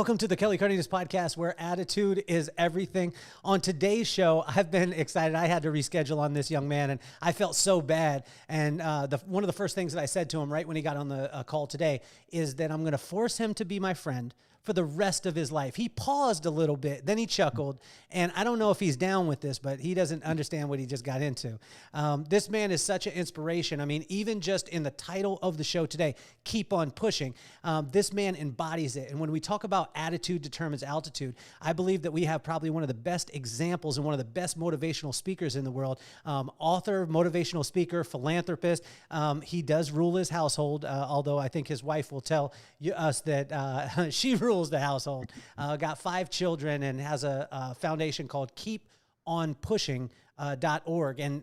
Welcome to the Kelly Cardenas podcast, where attitude is everything. On today's show, I've been excited. I had to reschedule on this young man, and I felt so bad. And one of the first things that I said to him right when he got on the call today is that I'm going to force him to be my friend for the rest of his life. He paused a little bit, then he chuckled, and I don't know if he's down with this, but he doesn't understand what he just got into. This man is such an inspiration. I mean, even just in the title of the show today, Keep on Pushing, this man embodies it. And when we talk about attitude determines altitude, I believe that we have probably one of the best examples and one of the best motivational speakers in the world. Author, motivational speaker, philanthropist. He does rule his household, although I think his wife will tell us that she rules the household. Got 5 children and has a foundation called keeponpushing.org, and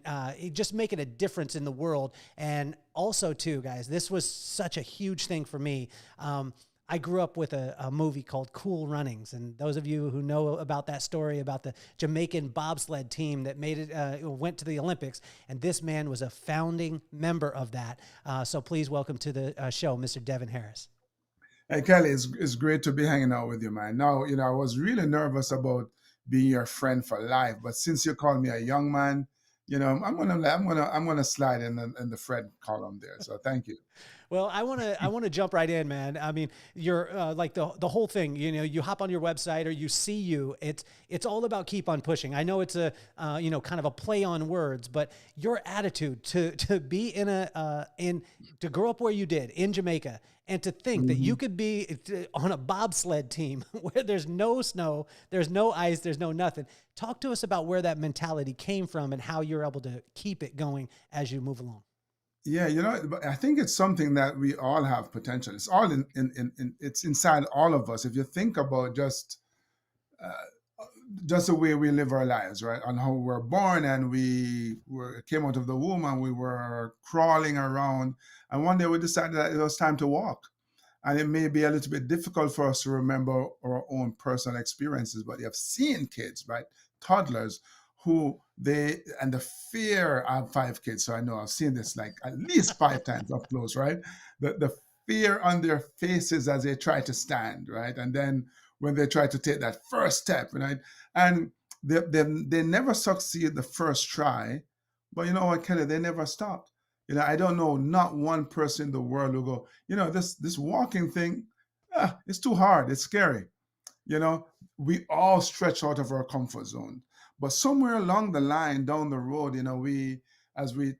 just making a difference in the world. And also too, guys, this was such a huge thing for me. I grew up with a movie called Cool Runnings. And those of you who know about that story about the Jamaican bobsled team that made it, went to the Olympics, and this man was a founding member of that. So please welcome to the show, Mr. Devon Harris. Hey, Kelly, it's great to be hanging out with you, man. Now, I was really nervous about being your friend for life, but since you called me a young man, I'm gonna slide in the friend column there. So thank you. Well, I want to jump right in, man. I mean, you're like the whole thing. You hop on your website or you see you. It's all about keep on pushing. I know it's a kind of a play on words, but your attitude to be to grow up where you did in Jamaica, and to think that you could be on a bobsled team where there's no snow, there's no ice, there's no nothing. Talk to us about where that mentality came from and how you're able to keep it going as you move along. Yeah, I think it's something that we all have potential. It's all it's inside all of us. If you think about uh, just the way we live our lives, right? On how we were born, and came out of the womb and we were crawling around. And one day we decided that it was time to walk. And it may be a little bit difficult for us to remember our own personal experiences, but you have seen kids, right? Toddlers and the fear. I have 5 kids, so I know I've seen this like at least 5 times up close, right? The fear on their faces as they try to stand, right? And then when they try to take that first step, right? And they never succeed the first try, but you know what, Kelly, they never stopped. I don't know not one person in the world who go, this walking thing, it's too hard, it's scary. We all stretch out of our comfort zone. But somewhere along the line, down the road, as we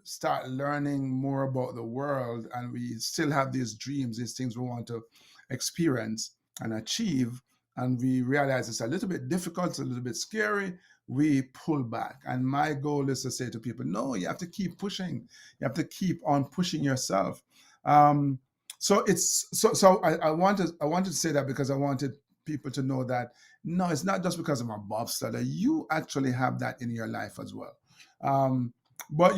start learning more about the world, and we still have these dreams, these things we want to experience and achieve, and we realize it's a little bit difficult, it's a little bit scary, we pull back. And my goal is to say to people, no, you have to keep pushing. You have to keep on pushing yourself. I wanted to say that because I wanted people to know that no, it's not just because I'm a bobsledder. You actually have that in your life as well. But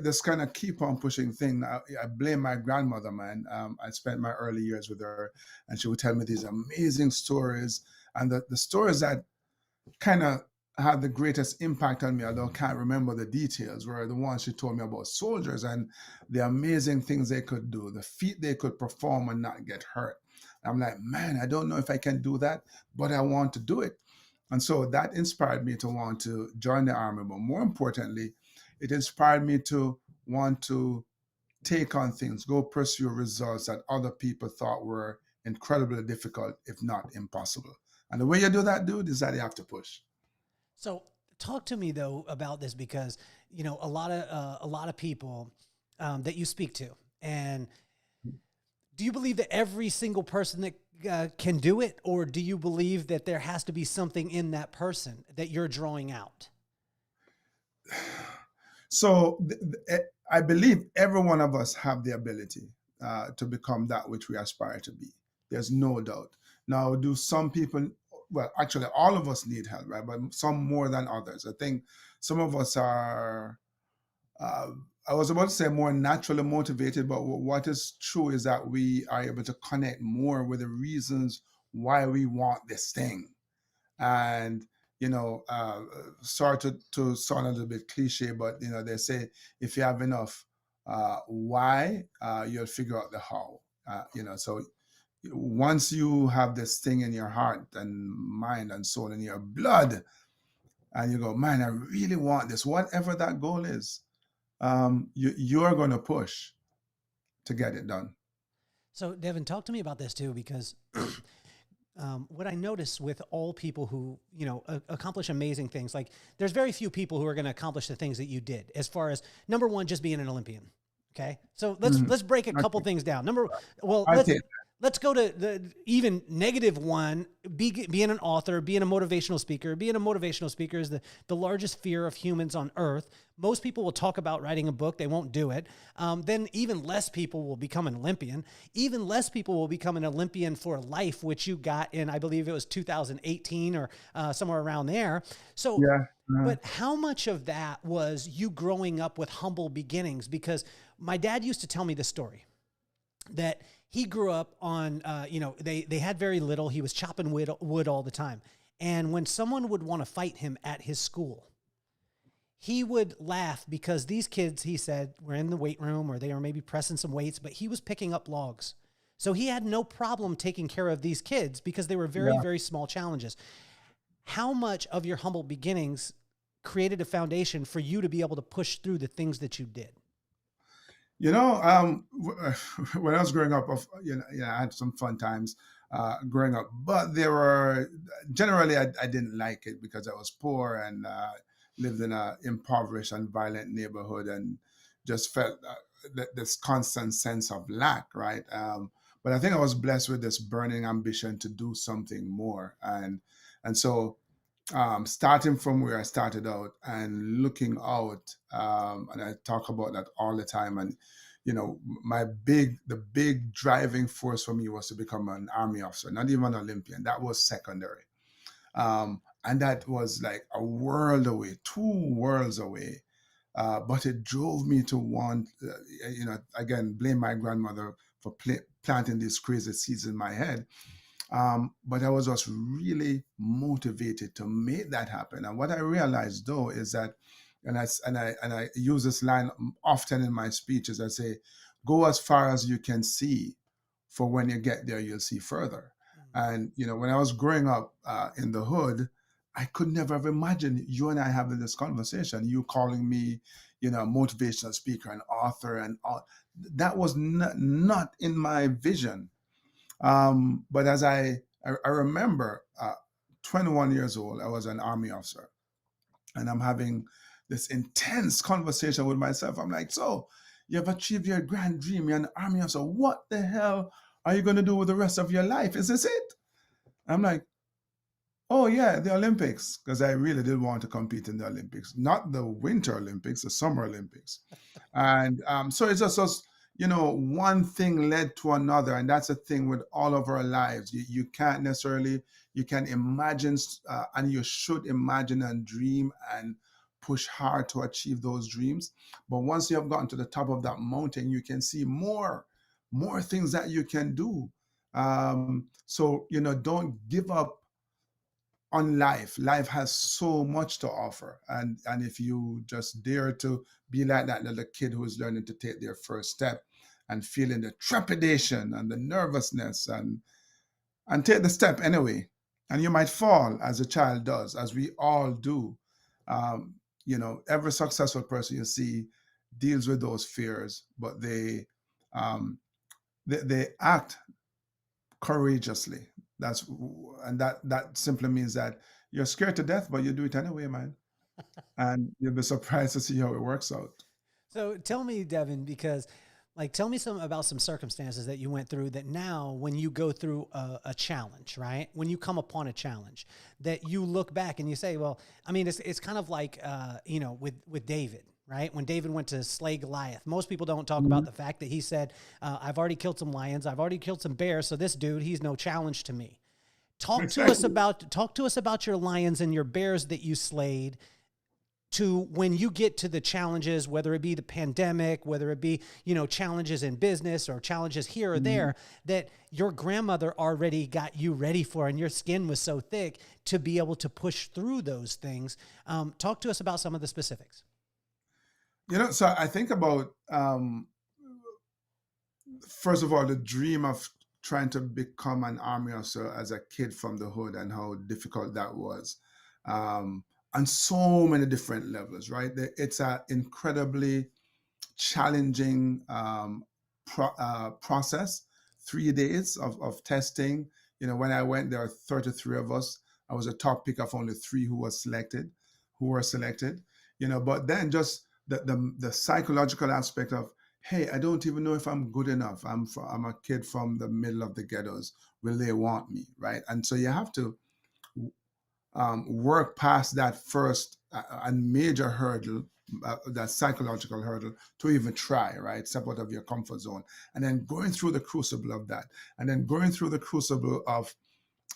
this kind of keep on pushing thing, I blame my grandmother, man. I spent my early years with her, and she would tell me these amazing stories. And the stories that kind of had the greatest impact on me, although I can't remember the details, were the ones she told me about soldiers and the amazing things they could do, the feat they could perform and not get hurt. I'm like, man, I don't know if I can do that, but I want to do it. And so that inspired me to want to join the army. But more importantly, it inspired me to want to take on things, go pursue results that other people thought were incredibly difficult, if not impossible. And the way you do that, dude, is that you have to push. So talk to me though about this, because a lot of people that you speak to, and do you believe that every single person that can do it, or do you believe that there has to be something in that person that you're drawing out? So I believe every one of us have the ability to become that which we aspire to be. There's no doubt. Now, do some people, well, actually, all of us need help, right? But some more than others. I think some of us are, I was about to say more naturally motivated, but what is true is that we are able to connect more with the reasons why we want this thing. And sorry to sound a little bit cliche, but they say if you have enough why, you'll figure out the how. So once you have this thing in your heart and mind and soul in your blood, and you go, man, I really want this, whatever that goal is, you're going to push to get it done. So, Devin, talk to me about this too, because what I notice with all people who, accomplish amazing things, like there's very few people who are going to accomplish the things that you did, as far as number one, just being an Olympian. Okay. So let's break a couple things down. Let's go to the even negative one, being an author, being a motivational speaker. Being a motivational speaker is the largest fear of humans on earth. Most people will talk about writing a book. They won't do it. Then even less people will become an Olympian. Even less people will become an Olympian for life, which you got in, I believe it was 2018 or somewhere around there. So, Yeah. but how much of that was you growing up with humble beginnings? Because my dad used to tell me this story that he grew up on, they had very little. He was chopping wood all the time. And when someone would want to fight him at his school, he would laugh because these kids, he said, were in the weight room or they were maybe pressing some weights, but he was picking up logs. So he had no problem taking care of these kids because they were very, very small challenges. How much of your humble beginnings created a foundation for you to be able to push through the things that you did? When I was growing up, I had some fun times growing up, but there were generally I didn't like it because I was poor and lived in a impoverished and violent neighborhood, and just felt this constant sense of lack, right? But I think I was blessed with this burning ambition to do something more, and so starting from where I started out and looking out, and I talk about that all the time. And the big driving force for me was to become an army officer, not even an Olympian. That was secondary, and that was like a world away, 2 worlds away. But it drove me to want, again, blame my grandmother for planting these crazy seeds in my head. But I was just really motivated to make that happen. And what I realized though is that, and I use this line often in my speeches. I say, go as far as you can see, for when you get there, you'll see further. And when I was growing up in the hood, I could never have imagined you and I having this conversation. You calling me, motivational speaker and author, and all that was not in my vision. But as I remember, 21 years old, I was an army officer, and I'm having this intense conversation with myself. I'm like, so you have achieved your grand dream. You're an army officer. What the hell are you going to do with the rest of your life? Is this it? I'm like, oh yeah, the Olympics, because I really did want to compete in the Olympics, not the Winter Olympics, the Summer Olympics. And so it's just one thing led to another, and that's the thing with all of our lives. You can't necessarily, you can imagine, and you should imagine and dream and push hard to achieve those dreams. But once you have gotten to the top of that mountain, you can see more things that you can do. So don't give up on life. Life has so much to offer, and if you just dare to be like that little kid who is learning to take their first step and feeling the trepidation and the nervousness, and take the step anyway, and you might fall, as a child does, as we all do. Every successful person you see deals with those fears, but um, they act courageously. That simply means that you're scared to death, but you do it anyway, man. And you'll be surprised to see how it works out. So tell me, Devin, because tell me about some circumstances that you went through that now when you go through a challenge, right? When you come upon a challenge that you look back and you say, well, I mean, it's kind of like, with David, right? When David went to slay Goliath, most people don't talk about the fact that he said, I've already killed some lions. I've already killed some bears. So this dude, he's no challenge to me. Talk to us about your lions and your bears that you slayed, to when you get to the challenges, whether it be the pandemic, whether it be, challenges in business or challenges here or there, that your grandmother already got you ready for, and your skin was so thick to be able to push through those things. Talk to us about some of the specifics. So I think about, first of all, the dream of trying to become an army officer as a kid from the hood and how difficult that was. On so many different levels, right? It's an incredibly challenging process. 3 days of testing. When I went, there are 33 of us. I was a top pick of only three who were selected. But then just the psychological aspect of, hey, I don't even know if I'm good enough. I'm a kid from the middle of the ghettos. Will they want me, right? And so you have to work past that first and major hurdle, that psychological hurdle, to even try, right? Step out of your comfort zone. And then going through the crucible of that. And then going through the crucible of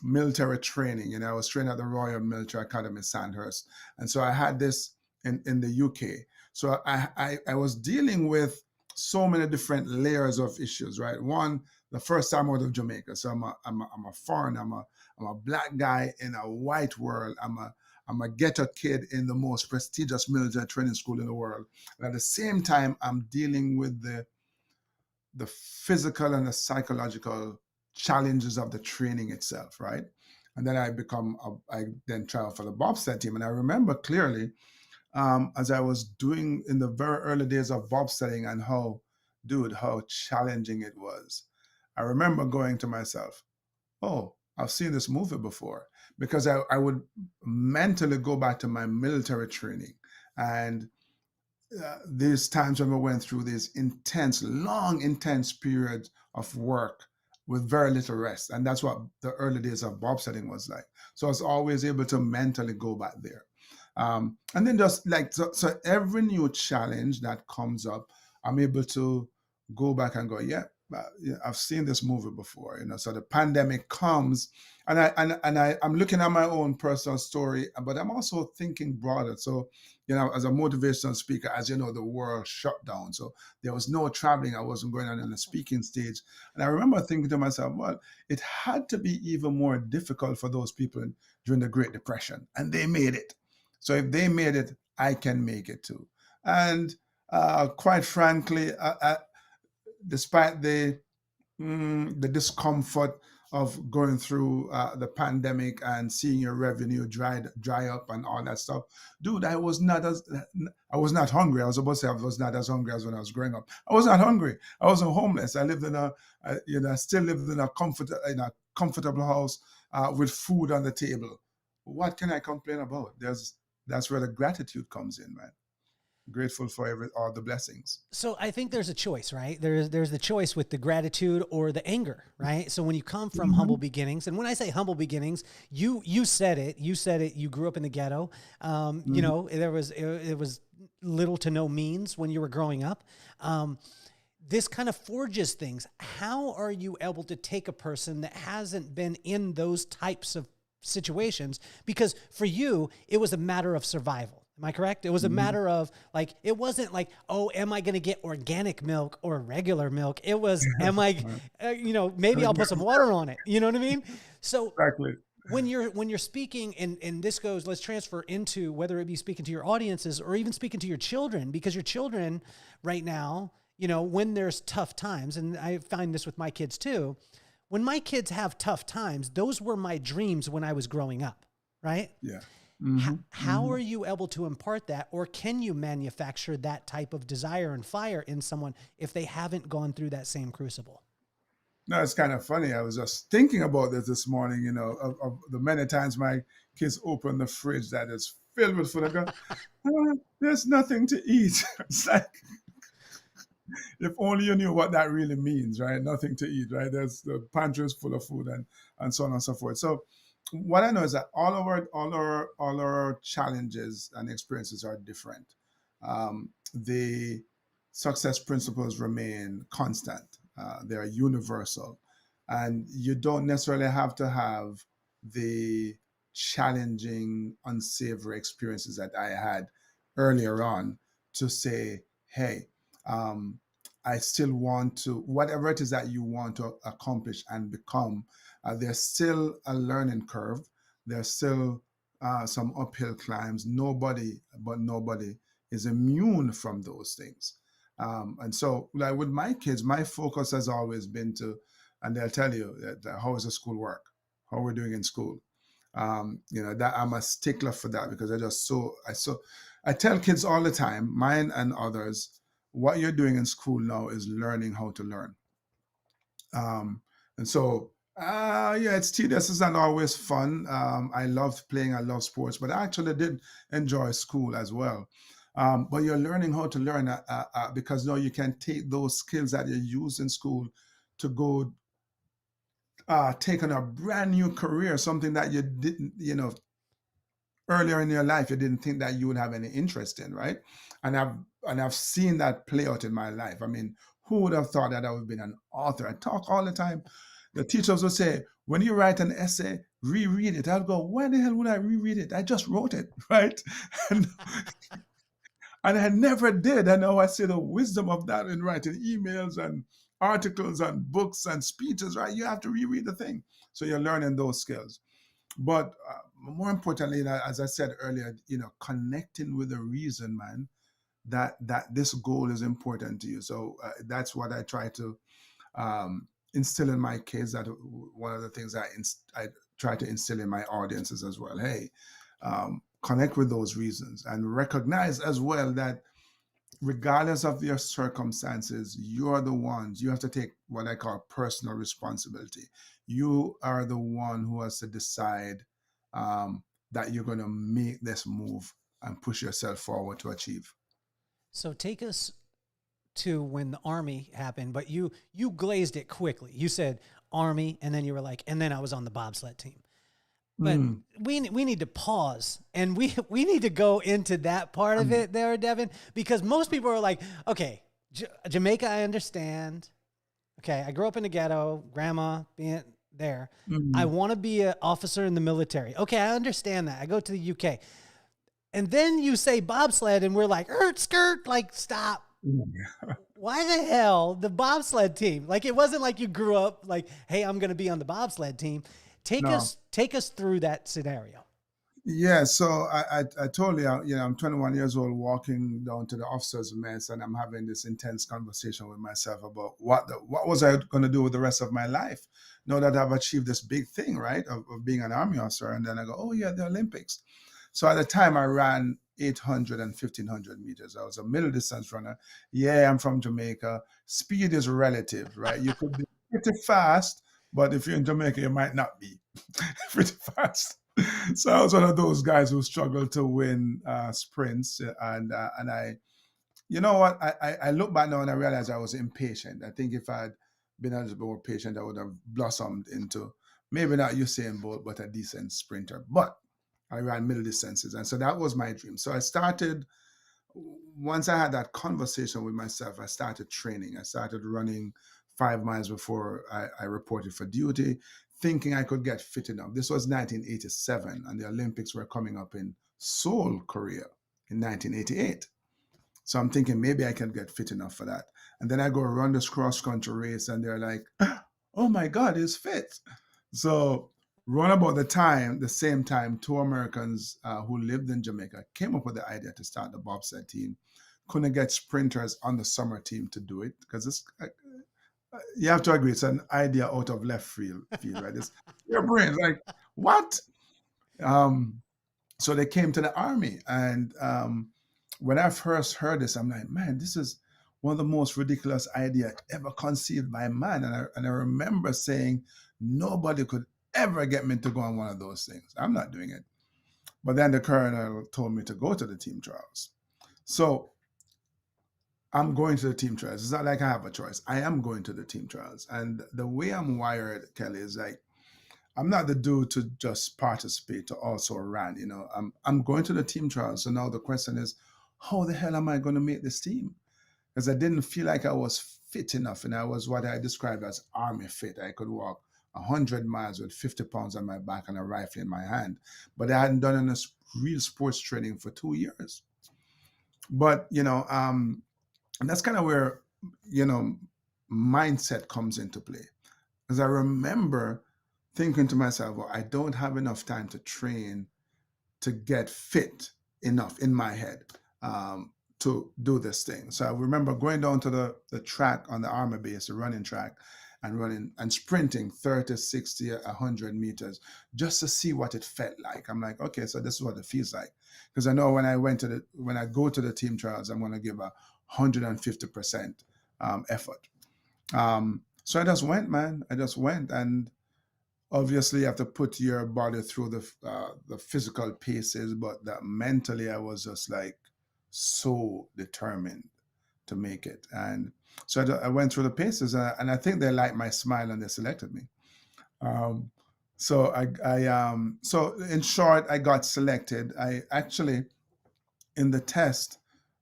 military training. I was trained at the Royal Military Academy Sandhurst. And so I had this in the UK. So I was dealing with so many different layers of issues, right? One, the first time out of Jamaica. So I'm a foreigner, I'm a black guy in a white world. I'm a ghetto kid in the most prestigious military training school in the world. And at the same time, I'm dealing with the physical and the psychological challenges of the training itself, right? And then I then tried for the bobsled team. And I remember clearly, as I was doing in the very early days of bobsledding and how challenging it was. I remember going to myself, oh, I've seen this movie before, because I would mentally go back to my military training and these times when we went through these long, intense periods of work with very little rest. And that's what the early days of bobsledding was like. So I was always able to mentally go back there. And then just like, so every new challenge that comes up, I'm able to go back and go, yeah, I've seen this movie before, so the pandemic comes and I'm looking at my own personal story, but I'm also thinking broader. So, as a motivational speaker, as you know, the world shut down. So there was no traveling. I wasn't going on in the speaking stage. And I remember thinking to myself, well, it had to be even more difficult for those people during the Great Depression, and they made it. So if they made it, I can make it too. And quite frankly, despite the discomfort of going through the pandemic and seeing your revenue dry up and all that stuff, dude, I was not hungry. I was about to say I was not as hungry as when I was growing up. I was not hungry. I wasn't homeless. I lived I still lived in a comfortable house with food on the table. What can I complain about? That's where the gratitude comes in, man. Grateful for all the blessings. So I think there's a choice, right? There's the choice with the gratitude or the anger, right? So when you come from humble beginnings, and when I say humble beginnings, you said it. You grew up in the ghetto. There was it was little to no means when you were growing up. This kind of forges things. How are you able to take a person that hasn't been in those types of situations? Because for you, it was a matter of survival. Am I correct? It was a matter of like, it wasn't like, oh, am I going to get organic milk or regular milk? It was, am I, maybe I'll put some water on it. You know what I mean? So exactly. When you're speaking, and this goes, let's transfer into whether it be speaking to your audiences or even speaking to your children, because your children right now, when there's tough times, and I find this with my kids too, when my kids have tough times, those were my dreams when I was growing up, right? Yeah. How are you able to impart that, or can you manufacture that type of desire and fire in someone if they haven't gone through that same crucible? No, it's kind of funny. I was just thinking about this morning, of the many times my kids open the fridge that is filled with food. I go, there's nothing to eat. It's like, if only you knew what that really means, right? Nothing to eat, right? The pantry is full of food and so on and so forth. So what I know is that all our challenges and experiences are different. The success principles remain constant. They are universal, and you don't necessarily have to have the challenging, unsavory experiences that I had earlier on to say, hey, I still want to, whatever it is that you want to accomplish and become, there's still a learning curve. There's still some uphill climbs. Nobody is immune from those things. And so, like with my kids, my focus has always been to and they'll tell you that how is the school work, how we're doing in school. That I'm a stickler for that because I tell kids all the time, mine and others, what you're doing in school now is learning how to learn. And so, yeah, it's tedious. It's not always fun. I loved playing. I love sports, but I actually did enjoy school as well. But you're learning how to learn because now you can take those skills that you use in school to go take on a brand new career, something that you didn't, earlier in your life you didn't think that you would have any interest in, right? And I've seen that play out in my life. I mean, who would have thought that I would have been an author? I talk all the time. The teachers would say, when you write an essay, reread it. I'll go, why the hell would I reread it? I just wrote it, right? and, and I never did. And now I see the wisdom of that in writing emails and articles and books and speeches, right? You have to reread the thing. So you're learning those skills. But more importantly, as I said earlier, connecting with the reason, man, that this goal is important to you. So that's what I try to instill in my kids. That one of the things I try to instill in my audiences as well. Hey, connect with those reasons and recognize as well that regardless of your circumstances, you're the ones, you have to take what I call personal responsibility. You are the one who has to decide that you're going to make this move and push yourself forward to achieve. So take us to when the Army happened, but you glazed it quickly. You said Army, and then you were like, and then I was on the bobsled team. But we need to pause, and we need to go into that part of it there, Devon, because most people are like, okay, Jamaica, I understand. Okay, I grew up in the ghetto, grandma being there. I want to be an officer in the military. Okay, I understand that. I go to the UK. And then you say bobsled, and we're like, skirt, like, stop. Why the hell the bobsled team? Like, it wasn't like you grew up like, hey, I'm going to be on the bobsled team. Take us through that scenario. Yeah, so I told you, I'm 21 years old, walking down to the officers' mess, and I'm having this intense conversation with myself about what was I going to do with the rest of my life now that I've achieved this big thing, right, of being an Army officer. And then I go, oh yeah, the Olympics. So at the time I ran 800 and 1500 meters. I was a middle distance runner. Yeah, I'm from Jamaica. Speed is relative, right? You could be pretty fast, but if you're in Jamaica, you might not be pretty fast. So I was one of those guys who struggled to win sprints, and I, you know what, I look back now and I realize I was impatient. I think if I'd been a little bit more patient, I would have blossomed into maybe not Usain Bolt, but a decent sprinter. But I ran middle distances, and so that was my dream. So I started. Once I had that conversation with myself, I started training. I started running 5 miles before I reported for duty, thinking I could get fit enough. This was 1987, and the Olympics were coming up in Seoul, Korea in 1988. So I'm thinking maybe I can get fit enough for that. And then I go run this cross country race, and they're like, oh my God, he's fit. So run about the same time, two Americans who lived in Jamaica came up with the idea to start the bobsled team. Couldn't get sprinters on the summer team to do it because it's you have to agree, it's an idea out of left field, right? It's your brain like, what? So they came to the Army, and when I first heard this, I'm like, man, this is one of the most ridiculous idea ever conceived by man. And I remember saying, nobody could ever get me to go on one of those things. I'm not doing it. But then the colonel told me to go to the team trials. So I'm going to the team trials. It's not like I have a choice. I am going to the team trials. And the way I'm wired, Kelly, is like, I'm not the dude to just participate, to also run. I'm going to the team trials. So now the question is, how the hell am I going to make this team? Because I didn't feel like I was fit enough. And I was what I described as Army fit. I could walk 100 miles with 50 pounds on my back and a rifle in my hand. But I hadn't done any real sports training for 2 years. But, and that's kind of where, mindset comes into play. Because I remember thinking to myself, well, I don't have enough time to train to get fit enough in my head to do this thing. So I remember going down to the track on the Army base, the running track, and running and sprinting 30, 60, 100 meters just to see what it felt like. I'm like, okay, so this is what it feels like. Because I know when I go to the team trials, I'm going to give 150% effort. So I just went, man. I just went, and obviously you have to put your body through the physical paces, but that mentally I was just like so determined to make it. And so I went through the paces, and I think they liked my smile and they selected me. Um, so in short, I got selected. I actually, in the test,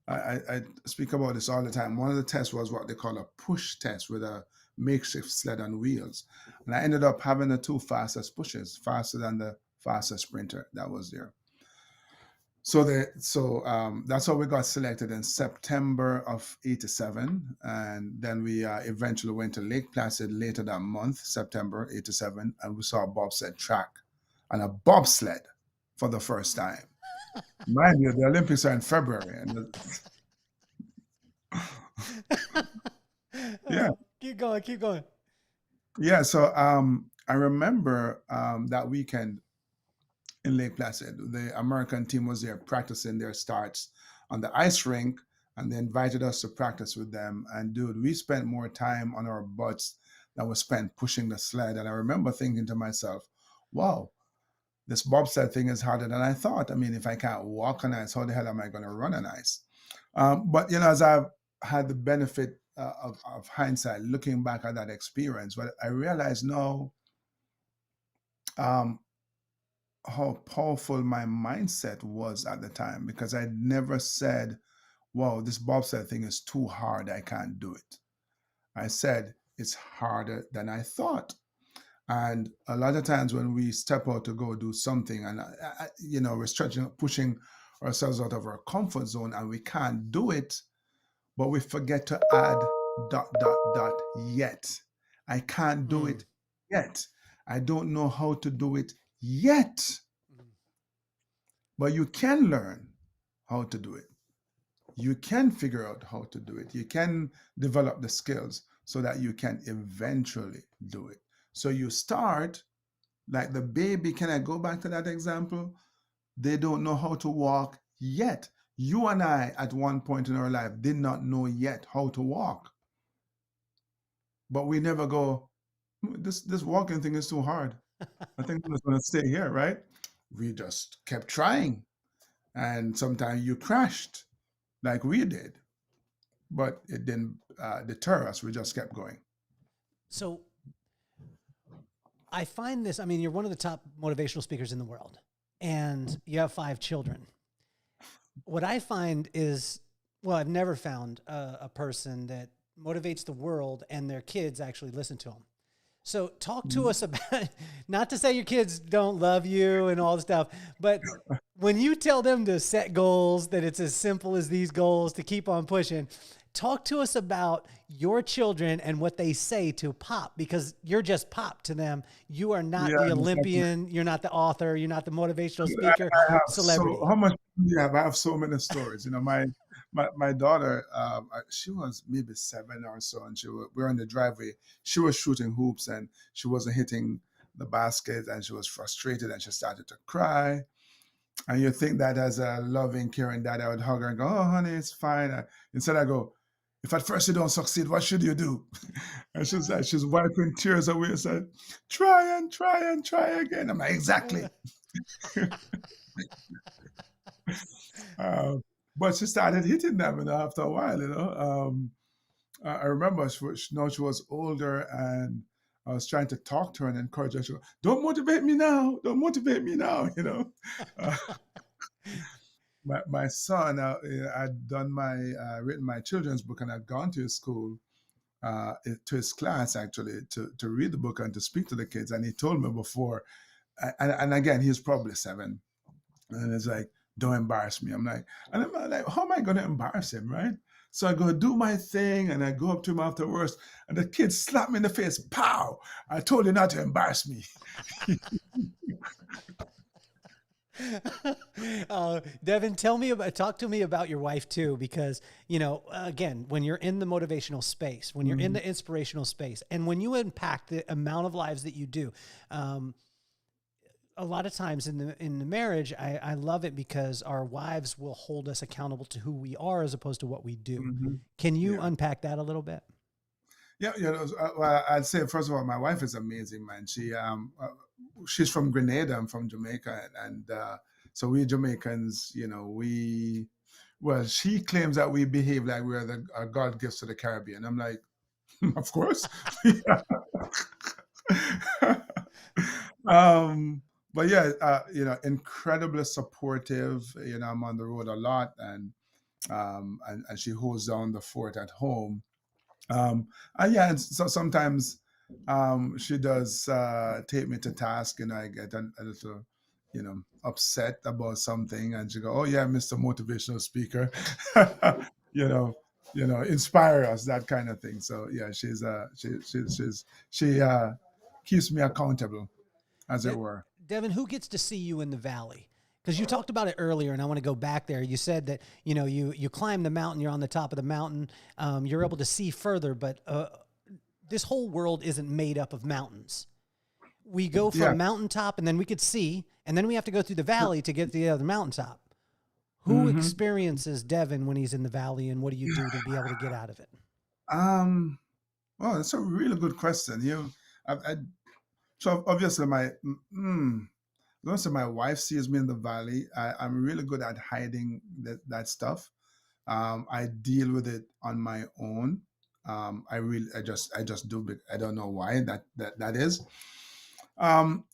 I speak about this all the time. One of the tests was what they call a push test with a makeshift sled on wheels. And I ended up having the two fastest pushes, faster than the fastest sprinter that was there. So that's how we got selected in September of '87, and then we eventually went to Lake Placid later that month, September '87, and we saw a bobsled track and a bobsled for the first time. Mind you, the Olympics are in February, and yeah, Keep going, keep going. yeah. So I remember that weekend in Lake Placid. The American team was there practicing their starts on the ice rink, and they invited us to practice with them. And dude, we spent more time on our butts than we spent pushing the sled. And I remember thinking to myself, wow, this bobsled thing is harder than I thought. I mean, if I can't walk on ice, how the hell am I going to run on ice? But, as I've had the benefit of hindsight, looking back at that experience, but I realized now, how powerful my mindset was at the time, because I never said, wow, this bobsled thing is too hard, I can't do it. I said, it's harder than I thought. And a lot of times when we step out to go do something and, we're stretching, pushing ourselves out of our comfort zone and we can't do it, but we forget to add ... yet. I can't do it yet. I don't know how to do it yet. But you can learn how to do it. You can figure out how to do it. You can develop the skills so that you can eventually do it. So you start like the baby. Can I go back to that example? They don't know how to walk yet. You and I, at one point in our life, did not know yet how to walk. But we never go, this walking thing is too hard. I think I'm just going to stay here, right? We just kept trying. And sometimes you crashed like we did, but it didn't deter us. We just kept going. So I find this, I mean, you're one of the top motivational speakers in the world, and you have 5 children. What I find is, well, I've never found a person that motivates the world and their kids actually listen to them. So talk to us about, not to say your kids don't love you and all this stuff, but when you tell them to set goals, that it's as simple as these goals to keep on pushing, talk to us about your children and what they say to Pop, because you're just Pop to them. You are not the Olympian. You're not the author. You're not the motivational speaker, I have celebrity. how much do you have? I have so many stories. My daughter, she was maybe 7 or so, and we were in the driveway. She was shooting hoops and she wasn't hitting the basket, and she was frustrated and she started to cry. And you think that as a loving, caring dad, I would hug her and go, "Oh, honey, it's fine." Instead, I go, "If at first you don't succeed, what should you do?" And she's wiping tears away and said, "Try and try and try again." I'm like, exactly. But she started hitting them, after a while, I remember she was older, and I was trying to talk to her and encourage her. She goes, "Don't motivate me now. Don't motivate me now." Uh, my son, I'd done written my children's book, and I'd gone to his school, to his class actually, to read the book and to speak to the kids. And he told me before, and again, he's probably 7, and it's like, "Don't embarrass me." I'm like, how am I going to embarrass him, right? So I go do my thing, and I go up to him afterwards, and the kid slapped me in the face. Pow! I told you not to embarrass me. Devin, talk to me about your wife too, because, again, when you're in the motivational space, when you're in Mhm. the inspirational space, and when you impact the amount of lives that you do, um, a lot of times in the marriage, I love it because our wives will hold us accountable to who we are as opposed to what we do. Mhm. Can you Yeah. unpack that a little bit? Yeah, well, I'd say first of all, my wife is amazing, man. She's from Grenada. I'm from Jamaica, and so we Jamaicans, well, she claims that we behave like we're the God gifts to the Caribbean. I'm like, of course. um, but yeah, incredibly supportive. I'm on the road a lot, and she holds down the fort at home. Um, and yeah, and so sometimes she does take me to task, and I get a little, upset about something, and she go, "Oh yeah, Mr. Motivational Speaker, you know, inspire us," that kind of thing. So yeah, she keeps me accountable, as it De- were. Devin, who gets to see you in the valley? Because you talked about it earlier, and I want to go back there. You said that you climb the mountain, you're on the top of the mountain, you're able to see further, but this whole world isn't made up of mountains. We go Yeah. from mountaintop, and then we could see, and then we have to go through the valley to get to the other mountaintop. Who hmm experiences Devin when he's in the valley, and what do you do to be able to get out of it? Um. Well, that's a really good question. I, so obviously my wife sees me in the valley. I'm really good at hiding that stuff. I deal with it on my own. I just do it. I don't know why that is.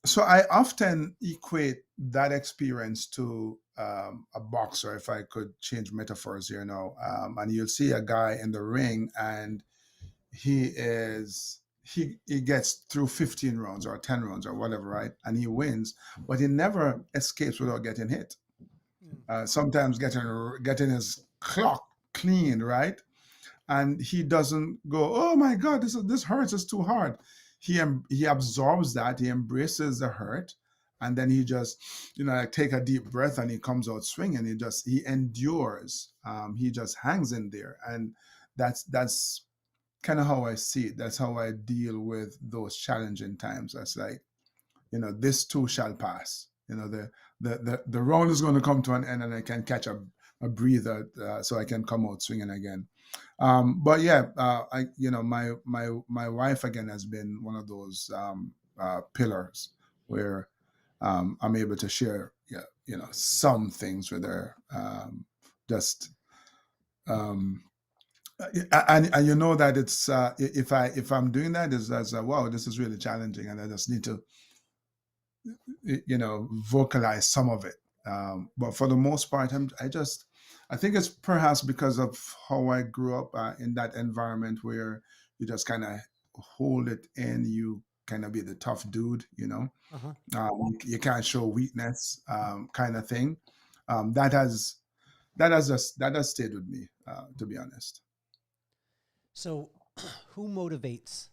So I often equate that experience to a boxer, if I could change metaphors here now. And you'll see a guy in the ring, and he gets through 15 rounds or 10 rounds or whatever, right? And he wins, but he never escapes without getting hit. Mm. Sometimes getting his clock cleaned, right? And he doesn't go, "Oh my God, this hurts. It's too hard." He absorbs that. He embraces the hurt, and then he just, like, take a deep breath, and he comes out swinging. He endures. He just hangs in there, and that's kind of how I see it. That's how I deal with those challenging times. That's like, this too shall pass. The round is going to come to an end, and I can catch a breather, so I can come out swinging again. But yeah, my wife again has been one of those pillars where I'm able to share, yeah, some things with her. Just um, and you know that it's if I'm doing that, is as wow, this is really challenging, and I just need to vocalize some of it. But for the most part, I think it's perhaps because of how I grew up in that environment where you just kind of hold it in. You kind of be the tough dude, Uh-huh. you can't show weakness, kind of thing. That has stayed with me, to be honest. So, who motivates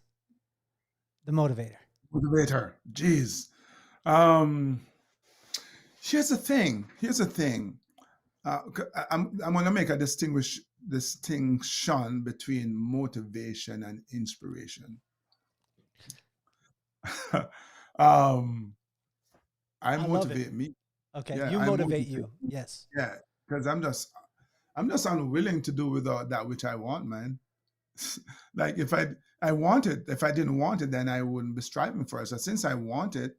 the motivator? Motivator, jeez. Um, Here's the thing. I'm going to make a distinction between motivation and inspiration. um, I I love it. motivate me. Okay, Yeah, you I motivate motivate. you. Yes. Yeah, because I'm just unwilling to do without that which I want, man. Like, if I want it, if I didn't want it, then I wouldn't be striving for it. So since I want it,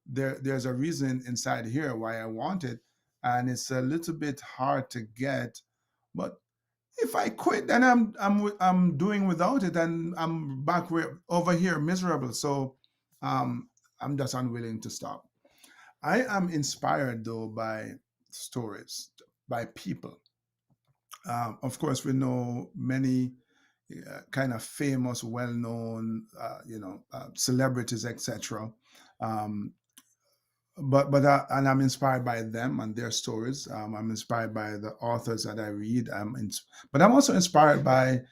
there's a reason inside here why I want it, and it's a little bit hard to get. But if I quit, then I'm doing without it, and I'm back over here miserable. So um, I'm just unwilling to stop. I am inspired though by stories, by people. Of course, we know many kind of famous, well-known, celebrities, etc. Um, and I'm inspired by them and their stories. I'm inspired by the authors that I read. But I'm also inspired by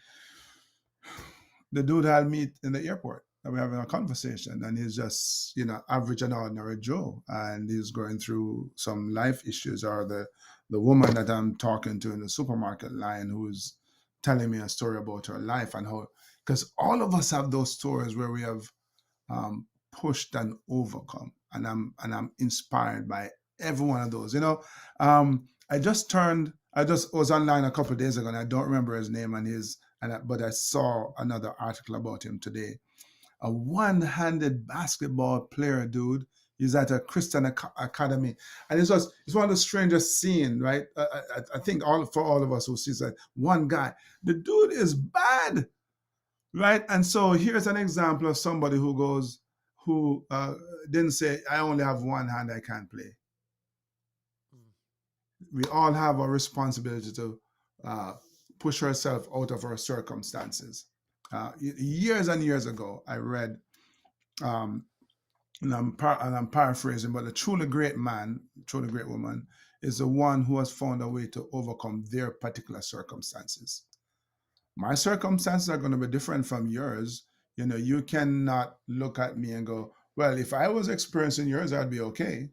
the dude I'll meet in the airport. and we're having a conversation, and he's just, average and ordinary Joe, and he's going through some life issues, or the woman that I'm talking to in the supermarket line who's telling me a story about her life and how, because all of us have those stories where we have pushed and overcome, and I'm inspired by every one of those. I just was online a couple of days ago, and I don't remember his name but I saw another article about him today. A one-handed basketball player, dude. He's at a Christian academy, and it's one of the strangest scene, right? I think for all of us who sees that one guy, the dude is bad, right? And so here's an example of somebody who didn't say, "I only have one hand, I can't play." We all have a responsibility to uh, push ourselves out of our circumstances. Years and years ago, I read, um, and I'm paraphrasing, but a truly great man, truly great woman, is the one who has found a way to overcome their particular circumstances. My circumstances are going to be different from yours. You cannot look at me and go, "Well, if I was experiencing yours, I'd be okay."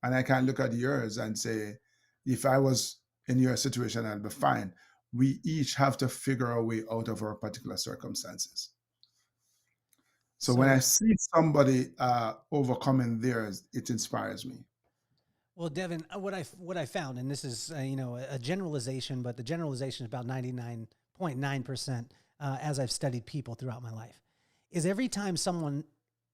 And I can't look at yours and say, "If I was in your situation, I'd be fine." We each have to figure a way out of our particular circumstances. So when I So, see somebody overcoming theirs, it inspires me. well, Devin, what I found, and this is a generalization, but the generalization is about 99.9%, as I've studied people throughout my life, is every time someone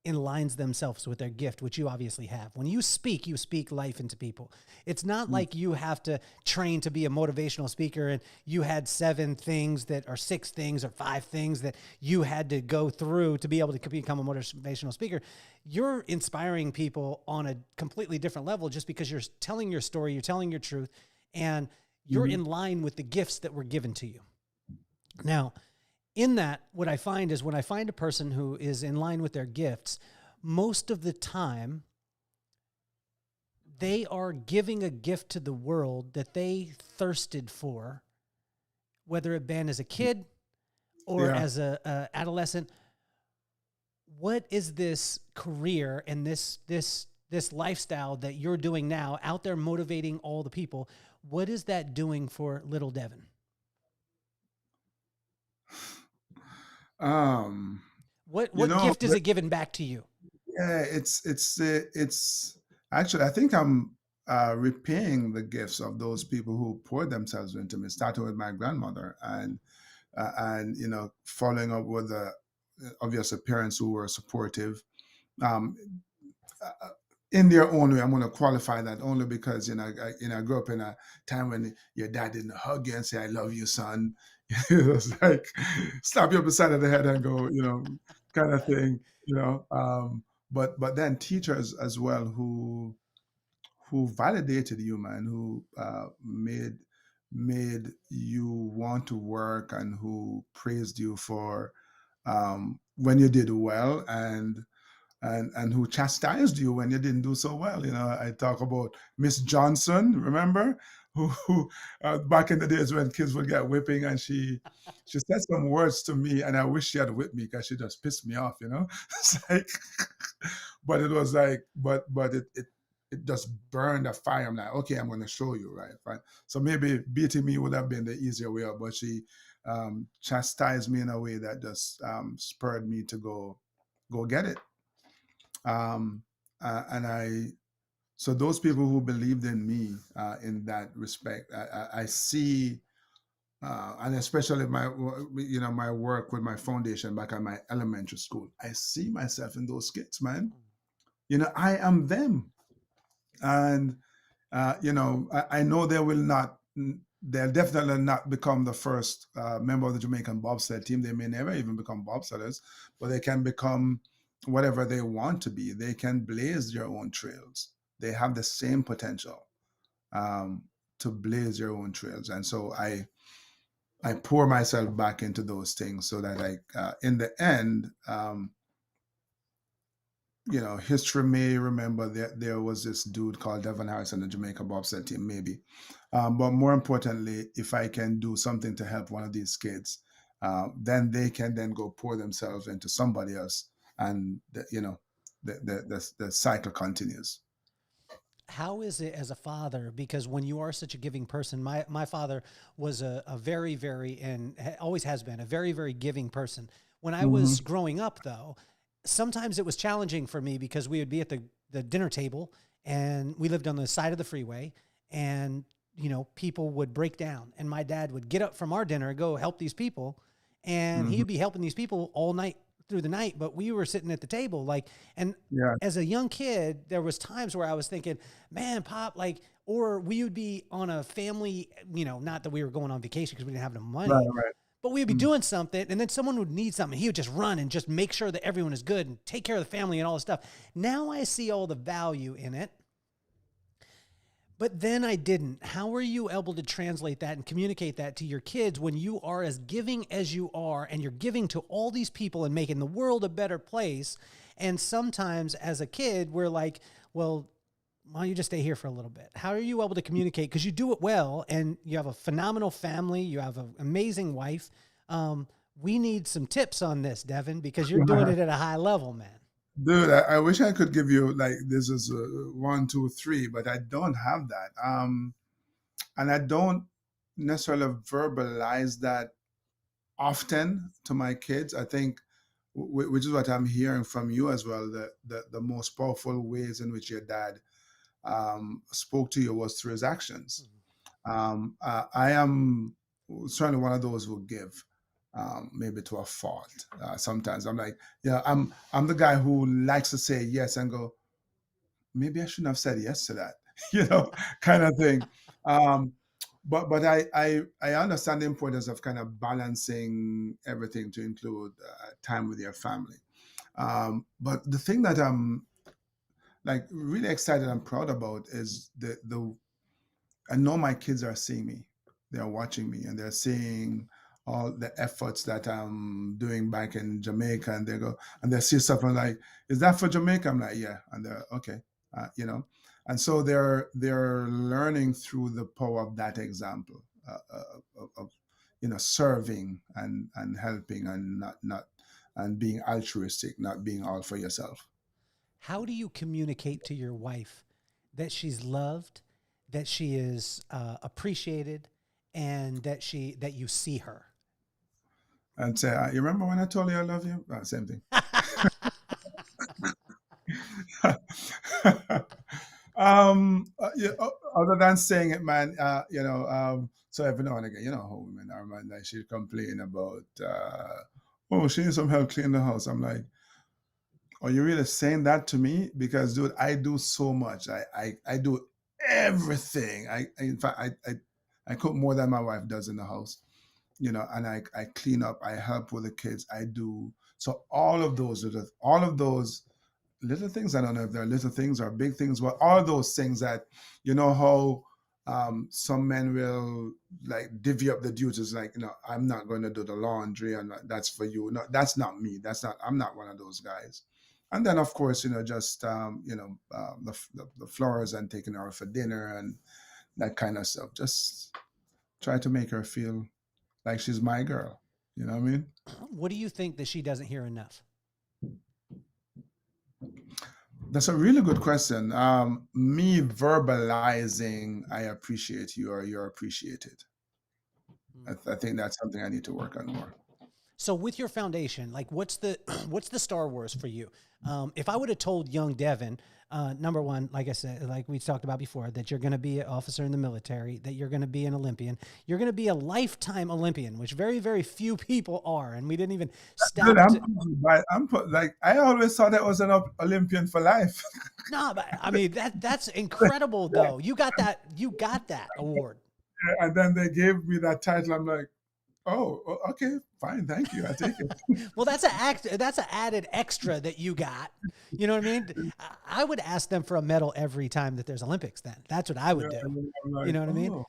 aligns themselves with their gift, which you obviously have. When you speak life into people. It's not like you have to train to be a motivational speaker and you had 7 things that are 6 things or 5 things that you had to go through to be able to become a motivational speaker. You're inspiring people on a completely different level just because you're telling your story, you're telling your truth, and you're in line with the gifts that were given to you. Now, in that, what I find is when I find a person who is in line with their gifts, most of the time, they are giving a gift to the world that they thirsted for, whether it been as a kid or Yeah. as a adolescent. What is this career and this lifestyle that you're doing now out there motivating all the people? What is that doing for little Devon? Um, you What know, gift is it giving back to you? yeah, it's actually, I think I'm repaying the gifts of those people who poured themselves into me, starting with my grandmother, and following up with the obvious parents who were supportive. Um, uh, in their own way, I'm going to qualify that only because I grew up in a time when your dad didn't hug you and say, "I love you, son." It was like slap you up the side of the head and go, kind of thing. But then teachers as well who validated you, man, who made you want to work, and who praised you for when you did well, and who chastised you when you didn't do so well. I talk about Miss Johnson, remember, who back in the days when kids would get whipping, and she said some words to me, and I wish she had whipped me because she just pissed me off. It's like, but it was like, but it just burned a fire. I'm like, okay, I'm going to show you, right? Right. So maybe beating me would have been the easier way out, but she chastised me in a way that just spurred me to go get it. um, and so those people who believed in me in that respect, I see, and especially my work with my foundation back at my elementary school, I see myself in those kids, man. I am them, and I know they'll definitely not become the first member of the Jamaican bobsled team. They may never even become bobsledders, but they can become whatever they want to be. They can blaze their own trails. They have the same potential um, to blaze their own trails. And so I pour myself back into those things so that in the end, history may remember that there was this dude called Devon Harris on the Jamaica bobsled team, maybe. But more importantly, if I can do something to help one of these kids then they can then go pour themselves into somebody else, and the cycle continues. How is it as a father? Because when you are such a giving person, my father was a very, very, and always has been a very, very giving person. When I Hmm. was growing up, though, sometimes it was challenging for me because we would be at the dinner table and we lived on the side of the freeway, and, you know, people would break down and my dad would get up from our dinner and go help these people. And Hmm. he'd be helping these people all night through the night, but we were sitting at the table like, and Yeah. as a young kid, there was times where I was thinking, man, Pop, like, or we would be on a family, you know, not that we were going on vacation because we didn't have no Right. money, Right. but we'd be Mm. doing something and then someone would need something. He would just run and just make sure that everyone is good and take care of the family and all this stuff. Now I see all the value in it, but then I didn't. How are you able to translate that and communicate that to your kids when you are as giving as you are and you're giving to all these people and making the world a better place? And sometimes as a kid, we're like, well, why don't you just stay here for a little bit? How are you able to communicate? Because you do it well and you have a phenomenal family. You have an amazing wife. We need some tips on this, Devon, because you're doing it at a high level, man. Dude, I wish I could give you like this is one, two, three, but I don't have that. And I don't necessarily verbalize that often to my kids. I think, which is what I'm hearing from you as well. The most powerful ways in which your dad spoke to you was through his actions. I am certainly one of those who give, maybe to a fault. Sometimes I'm like, yeah, I'm the guy who likes to say yes and go, maybe I shouldn't have said yes to that, kind of thing. Um, but I understand the importance of kind of balancing everything to include time with your family. But the thing that I'm like really excited and proud about is the I know my kids are seeing me. They're watching me and they're seeing all the efforts that I'm doing back in Jamaica. And they go and they see stuff and like, is that for Jamaica? I'm like, yeah. And they're okay, And so they're learning through the power of that example of serving and helping and not and being altruistic, not being all for yourself. How do you communicate to your wife that she's loved, that she is appreciated, and that you see her? And say, you remember when I told you I love you? Same thing. Yeah, other than saying it, man, so every now and again, how women are, man, like she complain about, oh, she needs some help cleaning the house. I'm like, are you really saying that to me? Because, dude, I do so much. I do everything. In fact, I cook more than my wife does in the house, and I clean up, I help with the kids, I do. So all of those little things. I don't know if they're little things or big things, but all those things that, how some men will like divvy up the duties, like, I'm not going to do the laundry and that's for you. No, that's not me. I'm not one of those guys. And then, of course, just, the floors and taking her out for dinner and that kind of stuff. Just try to make her feel like she's my girl. You know what I mean? What do you think that she doesn't hear enough? That's a really good question. Me verbalizing, I appreciate you or you're appreciated. I think that's something I need to work on more. So with your foundation, like what's the what's the Star Wars for you? If I would have told young Devon, number one, like I said, like we talked about before, that you're going to be an officer in the military, that you're going to be an Olympian, you're going to be a lifetime Olympian, which very, very few people are. And we didn't even Dude, stop to, like I always thought I was an Olympian for life. no, but I mean, that's incredible though. You got that award. And then they gave me that title. I'm like, oh, okay, fine, thank you. I take it. Well, that's an added extra that you got. You know what I mean? I would ask them for a medal every time that there's Olympics. Then that's what I would Yeah, do. and then I'm You like, know what I mean? oh,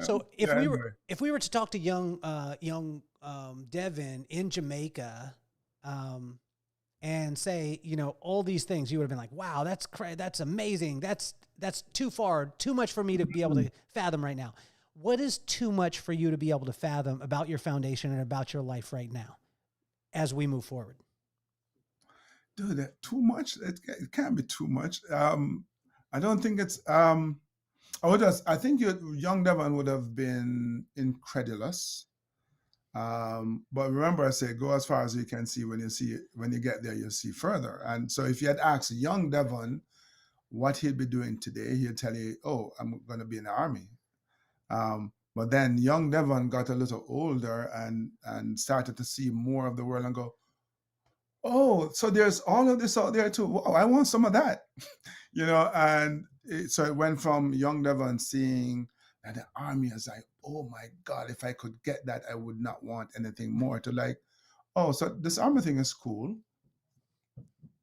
So yeah. Anyway, if we were to talk to young Devon in Jamaica, and say, all these things, you would have been like, wow, that's amazing. That's too far, too much for me to be able to fathom right now. What is too much for you to be able to fathom about your foundation and about your life right now as we move forward? Dude, that too much? It can't be too much. I don't think it's. I think young Devon would have been incredulous. But remember, I say go as far as you can see. When you get there, you'll see further. And so, if you had asked young Devon what he'd be doing today, he'd tell you, "Oh, I'm going to be in the army." But then young Devon got a little older and started to see more of the world and go, "Oh, so there's all of this out there too. Wow, I want some of that." And so it went from young Devon seeing that the army is like, "Oh my God, if I could get that, I would not want anything more," to like, "Oh, so this army thing is cool,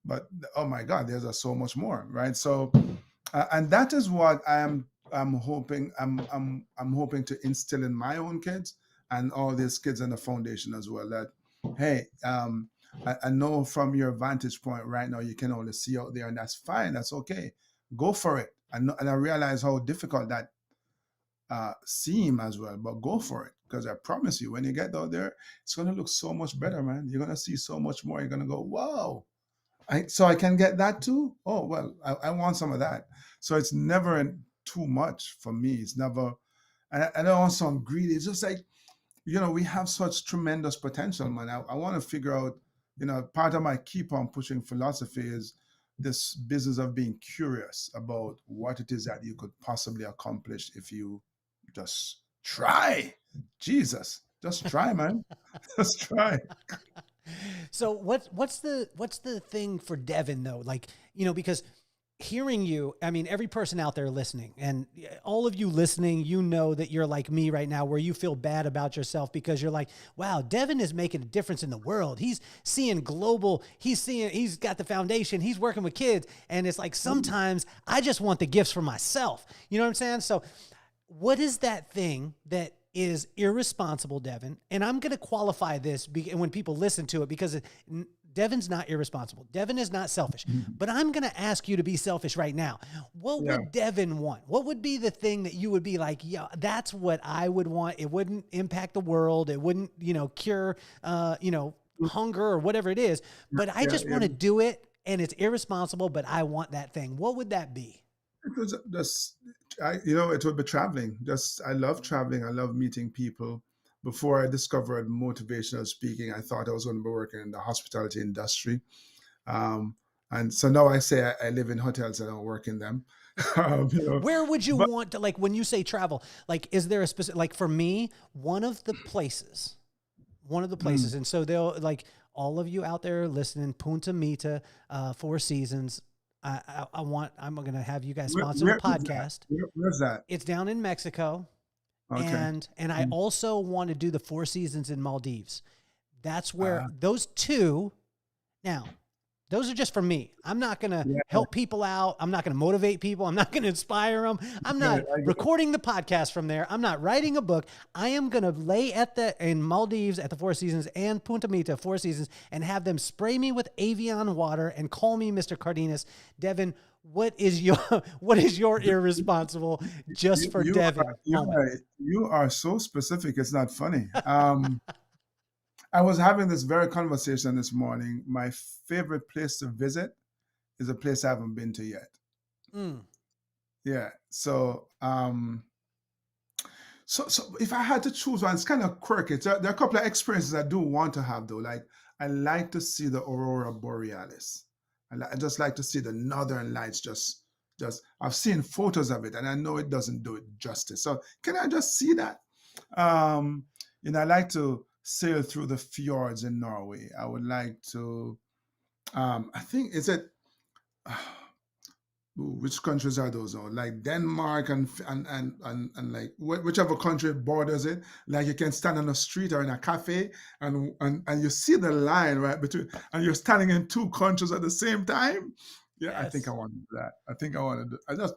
but oh my God, there's so much more," right? So, and that is what I'm hoping I'm hoping to instill in my own kids and all these kids in the foundation as well. That, hey, I know from your vantage point right now you can only see out there, and that's fine. That's okay. Go for it. And I realize how difficult that seem as well, but go for it, because I promise you, when you get out there, it's going to look so much better, man. You're going to see so much more. You're going to go, wow. So I can get that too? Oh, well, I want some of that. So it's never too much for me. It's never, and I don't want some greedy. It's just like, we have such tremendous potential, man. I want to figure out, part of my keep on pushing philosophy is this business of being curious about what it is that you could possibly accomplish if you just try. Jesus, just try, man. Just try. So what's the thing for Devon though? Like, because hearing you, I mean, every person out there listening, and all of you listening, that you're like me right now, where you feel bad about yourself because you're like, wow, Devon is making a difference in the world. He's seeing global, he's got the foundation, he's working with kids. And it's like, sometimes I just want the gifts for myself. You know what I'm saying? So what is that thing that is irresponsible, Devon? And I'm going to qualify this when people listen to it, because Devon's not irresponsible. Devon is not selfish. But I'm going to ask you to be selfish right now. What would Devon want? What would be the thing that you would be like, yeah, that's what I would want. It wouldn't impact the world. It wouldn't, cure, hunger or whatever it is. But I just want to do it, and it's irresponsible, but I want that thing. What would that be? It was just, it would be traveling. I love traveling. I love meeting people. Before I discovered motivational speaking, I thought I was going to be working in the hospitality industry. And so now I say I live in hotels and I don't work in them. Where would you want to, like, when you say travel, like, is there a specific, like for me, one of the places, and so they'll, like, all of you out there listening, Punta Mita, Four Seasons, I'm going to have you guys sponsor the podcast. Where's that? It's down in Mexico. Okay. And I also want to do the Four Seasons in Maldives. That's where those two, now, those are just for me. I'm not going to help people out. I'm not going to motivate people. I'm not going to inspire them. I'm not recording the podcast from there. I'm not writing a book. I am going to lay in Maldives at the Four Seasons and Punta Mita Four Seasons and have them spray me with Avion water and call me Mr. Cardenas. Devon, what is your irresponsible just for Devon? You are so specific. It's not funny. I was having this very conversation this morning. My favorite place to visit is a place I haven't been to yet. Yeah. So, so if I had to choose one, it's kind of quirky. There are a couple of experiences I do want to have though. Like, I like to see the Aurora Borealis. I just like to see the Northern Lights. Just I've seen photos of it, and I know it doesn't do it justice. So can I just see that? I like to sail through the fjords in Norway. I would like to. I think which countries are those now? Like Denmark and like whichever country borders it. Like, you can stand on a street or in a cafe and you see the line right between, and you're standing in two countries at the same time. Yeah, yes. I think I want to do that. I think I want to do.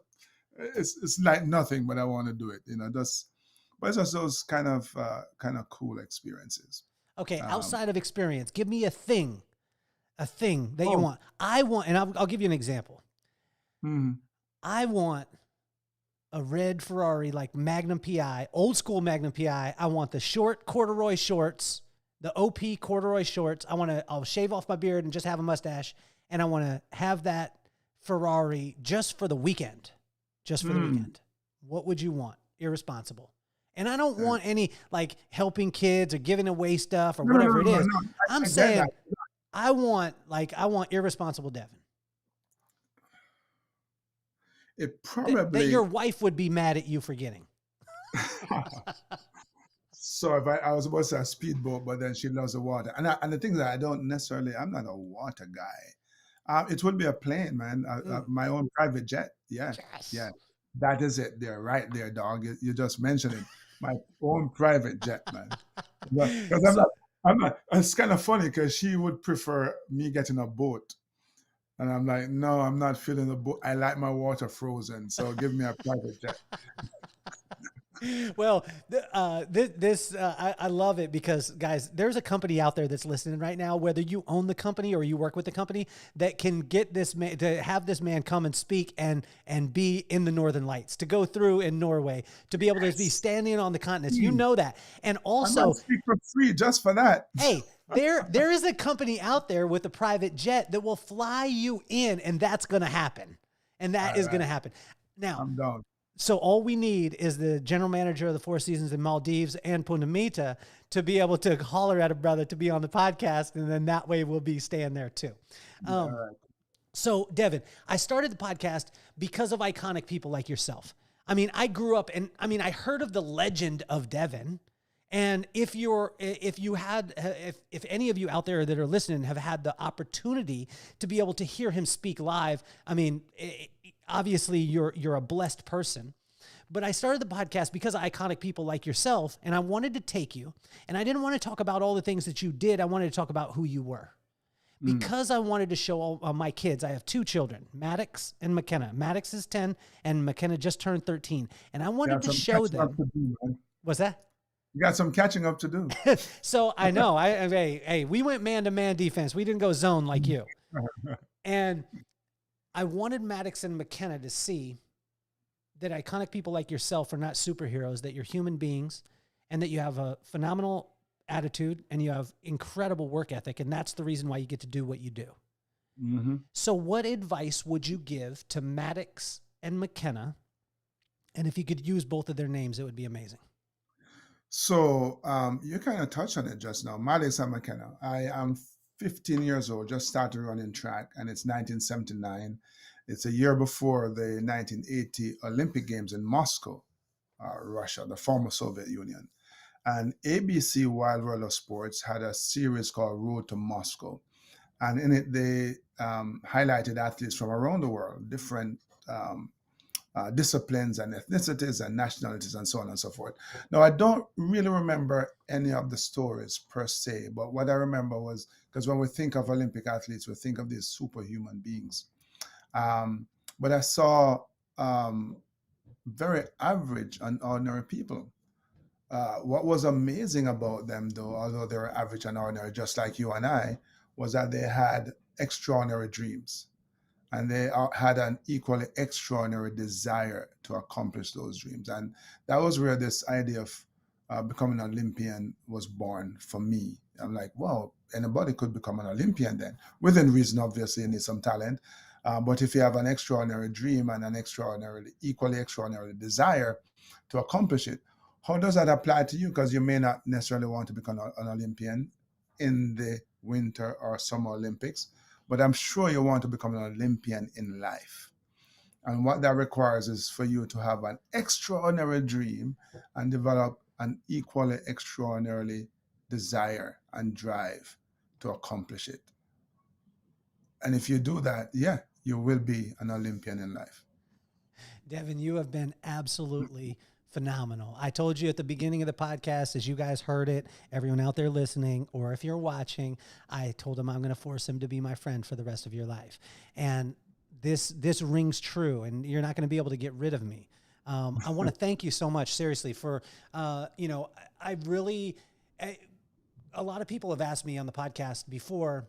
It's like nothing, but I want to do it. But it's just those kind of cool experiences. Okay, outside of experience, give me a thing that you want. I want, and I'll give you an example. I want a red Ferrari, like Magnum PI, old school Magnum PI. I want the short corduroy shorts, the OP corduroy shorts. I'll shave off my beard and just have a mustache. And I want to have that Ferrari just for the weekend. Just for the weekend. What would you want? Irresponsible. And I don't want any like helping kids or giving away stuff or whatever it is. No. I'm saying I want irresponsible Devon. It probably that your wife would be mad at you for getting. So if I was about to say a speedboat, but then she loves the water. And the thing that I'm not a water guy. It would be a plane, man. My own private jet. Yeah. Yes. Yeah. That is it. They're right there, dog. You just mentioned it. My own private jet, man. Because I'm not, it's kind of funny because she would prefer me getting a boat. And I'm like, no, I'm not feeling the boat. I like my water frozen. So give me a private jet. Well, I love it because, guys, there's a company out there that's listening right now, whether you own the company or you work with the company, that can get this man to have this man come and speak and be in the Northern Lights, to go through in Norway, to be able to be standing on the continents. You know that. And also, I might speak for free just for that. Hey, there is a company out there with a private jet that will fly you in, and that's going to happen. And that is going to happen. Now, I'm done. So all we need is the general manager of the Four Seasons in Maldives and Punta Mita to be able to holler at a brother to be on the podcast. And then that way we'll be staying there too. So Devon, I started the podcast because of iconic people like yourself. I mean, I grew up and I heard of the legend of Devon. And if any of you out there that are listening have had the opportunity to be able to hear him speak live, I mean, obviously you're a blessed person. But I started the podcast because of iconic people like yourself, and I wanted to take you, and I didn't want to talk about all the things that you did. I wanted to talk about who you were. Because I wanted to show all my kids. I have two children, Maddox and McKenna. Maddox is 10 and McKenna just turned 13. And I wanted to show them. What's that? You got some catching up to do. So I know. Hey, we went man-to-man defense. We didn't go zone like you. And I wanted Maddox and McKenna to see that iconic people like yourself are not superheroes, that you're human beings, and that you have a phenomenal attitude and you have incredible work ethic. And that's the reason why you get to do what you do. Mm-hmm. So what advice would you give to Maddox and McKenna? And if you could use both of their names, it would be amazing. So you kind of touched on it just now. Maddox and McKenna. I am 15 years old, just started running track, and it's 1979. It's a year before the 1980 Olympic Games in Moscow, Russia, the former Soviet Union. And ABC Wild World of Sports had a series called Road to Moscow. And in it, they highlighted athletes from around the world, different disciplines and ethnicities and nationalities and so on and so forth. Now, I don't really remember any of the stories per se, but what I remember was, because when we think of Olympic athletes, we think of these superhuman beings. But I saw very average and ordinary people. What was amazing about them, though, although they were average and ordinary, just like you and I, was that they had extraordinary dreams. And they had an equally extraordinary desire to accomplish those dreams. And that was where this idea of becoming an Olympian was born for me. I'm like, wow, anybody could become an Olympian then. Within reason, obviously, you need some talent. But if you have an extraordinary dream and an equally extraordinary desire to accomplish it, how does that apply to you? Because you may not necessarily want to become an Olympian in the Winter or Summer Olympics, but I'm sure you want to become an Olympian in life. And what that requires is for you to have an extraordinary dream and develop an equally extraordinary desire and drive to accomplish it. And if you do that, yeah, you will be an Olympian in life. Devon, you have been absolutely phenomenal. I told you at the beginning of the podcast, as you guys heard it, everyone out there listening, or if you're watching, I told him I'm going to force him to be my friend for the rest of your life. And this rings true, and you're not going to be able to get rid of me. I want to thank you so much, seriously, for, a lot of people have asked me on the podcast before,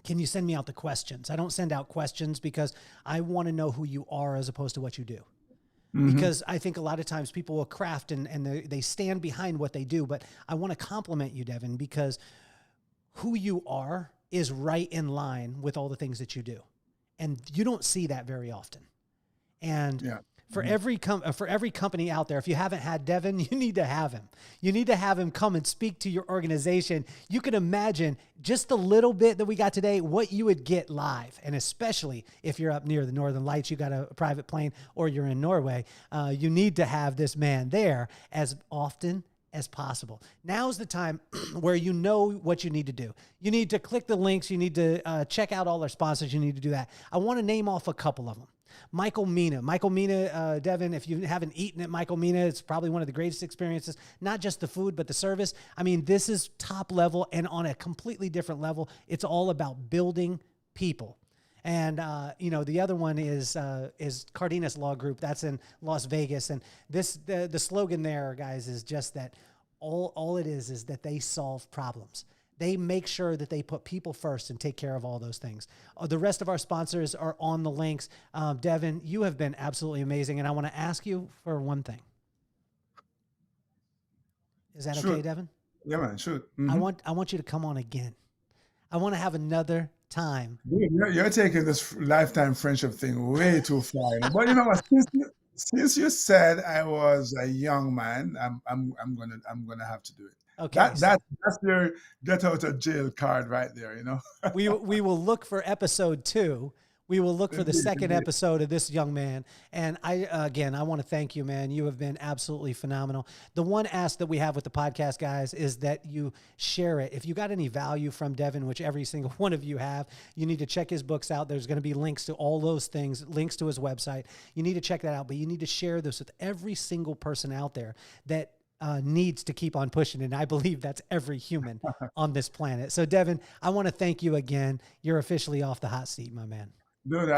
can you send me out the questions? I don't send out questions because I want to know who you are as opposed to what you do. because I think a lot of times people will craft and they stand behind what they do. But I want to compliment you, Devon, because who you are is right in line with all the things that you do. And you don't see that very often. And for every company out there, if you haven't had Devon, you need to have him. You need to have him come and speak to your organization. You can imagine just a little bit that we got today, what you would get live. And especially if you're up near the Northern Lights, you got a private plane, or you're in Norway, you need to have this man there as often as possible. Now's the time where you know what you need to do. You need to click the links. You need to check out all our sponsors. You need to do that. I want to name off a couple of them. Michael Mina, Devon, if you haven't eaten at Michael Mina, it's probably one of the greatest experiences, not just the food, but the service. I mean, this is top level and on a completely different level. It's all about building people. And, the other one is Cardenas Law Group. That's in Las Vegas. And the slogan there, guys, is just that all it is that they solve problems. They make sure that they put people first and take care of all those things. The rest of our sponsors are on the links. Devon, you have been absolutely amazing. And I want to ask you for one thing. Is that okay, Devon? Yeah, man, sure. I want you to come on again. I want to have another time. You're taking this lifetime friendship thing way too far. But you know what? Since you said I was a young man, I'm gonna have to do it. Okay, that's your get out of jail card right there. We will look for episode 2. We will look for the second episode of this young man. And I want to thank you, man. You have been absolutely phenomenal. The one ask that we have with the podcast, guys, is that you share it. If you got any value from Devon, which every single one of you have, you need to check his books out. There's going to be links to all those things, links to his website. You need to check that out, but you need to share this with every single person out there that needs to keep on pushing. And I believe that's every human on this planet. So Devon, I want to thank you again. You're officially off the hot seat, my man. Dude,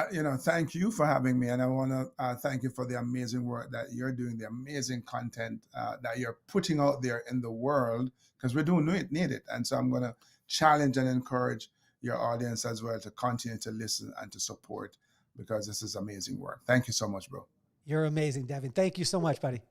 thank you for having me. And I want to thank you for the amazing work that you're doing, the amazing content that you're putting out there in the world, because we do need it. And so I'm going to challenge and encourage your audience as well to continue to listen and to support, because this is amazing work. Thank you so much, bro. You're amazing, Devon. Thank you so much, buddy.